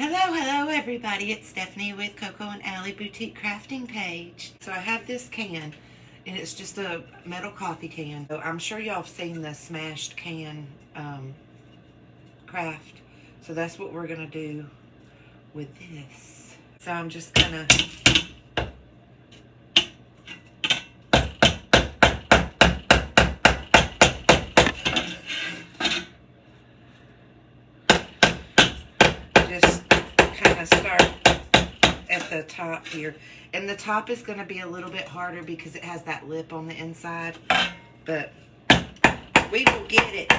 Hello everybody, it's Stephanie with Coco and Allie Boutique Crafting Page. So I have this can, and it's just a metal coffee can. So I'm sure y'all have seen the smashed can craft. So that's what we're gonna do with this. So I'm just gonna start at the top here, and the top is going to be a little bit harder because it has that lip on the inside, but we will get it,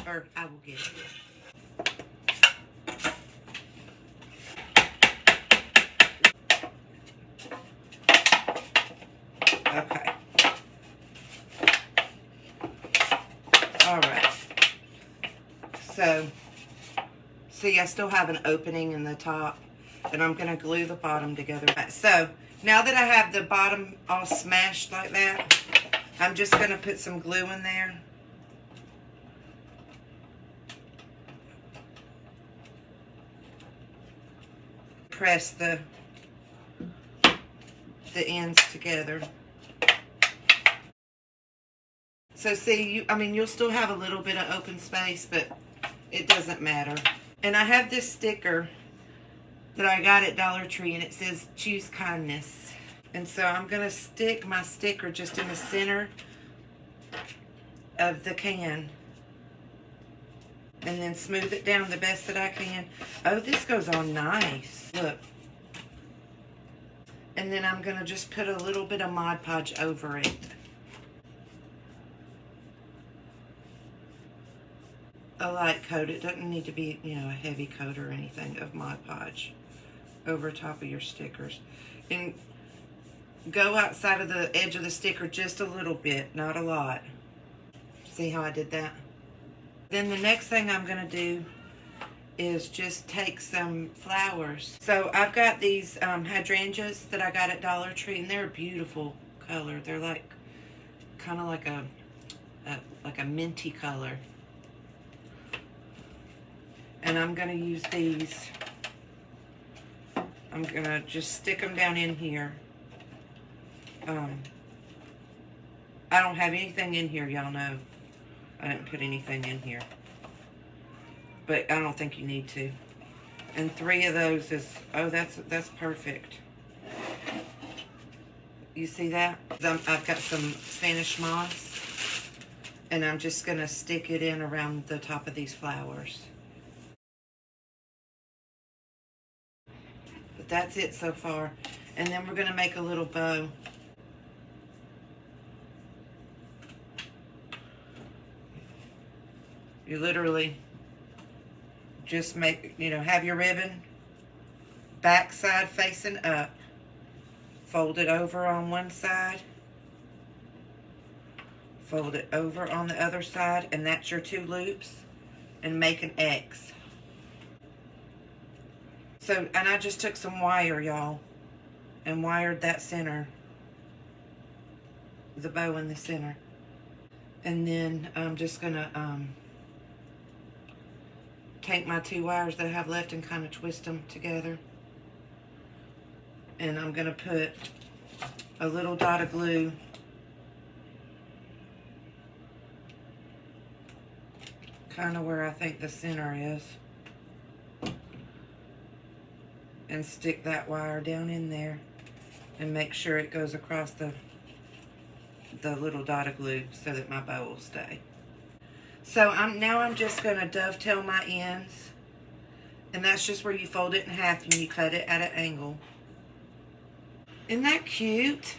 or I will get it. Okay. All right. So, see, I still have an opening in the top, and I'm going to glue the bottom together. So, now that I have the bottom all smashed like that, I'm just going to put some glue in there. Press the ends together. So see, you'll still have a little bit of open space, but it doesn't matter. And I have this sticker that I got at Dollar Tree, and it says, "Choose kindness." And so I'm going to stick my sticker just in the center of the can. And then smooth it down the best that I can. Oh, this goes on nice. Look. And then I'm going to just put a little bit of Mod Podge over it. A light coat. It doesn't need to be, a heavy coat or anything of Mod Podge over top of your stickers. And go outside of the edge of the sticker just a little bit, not a lot. See how I did that? Then the next thing I'm going to do is just take some flowers. So I've got these hydrangeas that I got at Dollar Tree, and they're a beautiful color. They're like kind of like a minty color. And I'm going to use these. I'm going to just stick them down in here. I don't have anything in here, y'all know. I didn't put anything in here. But I don't think you need to. And 3 of those is, oh, that's perfect. You see that? I've got some Spanish moss. And I'm just going to stick it in around the top of these flowers. But that's it so far. And then we're going to make a little bow. You literally just make, have your ribbon back side facing up. Fold it over on one side. Fold it over on the other side, and that's your 2 loops. And make an X. So, and I just took some wire, y'all, and wired that center, the bow in the center. And then I'm just going to take my 2 wires that I have left and kind of twist them together. And I'm going to put a little dot of glue kind of where I think the center is. And stick that wire down in there and make sure it goes across the little dot of glue so that my bow will stay. So I'm just going to dovetail my ends, and that's just where you fold it in half and you cut it at an angle. Isn't that cute?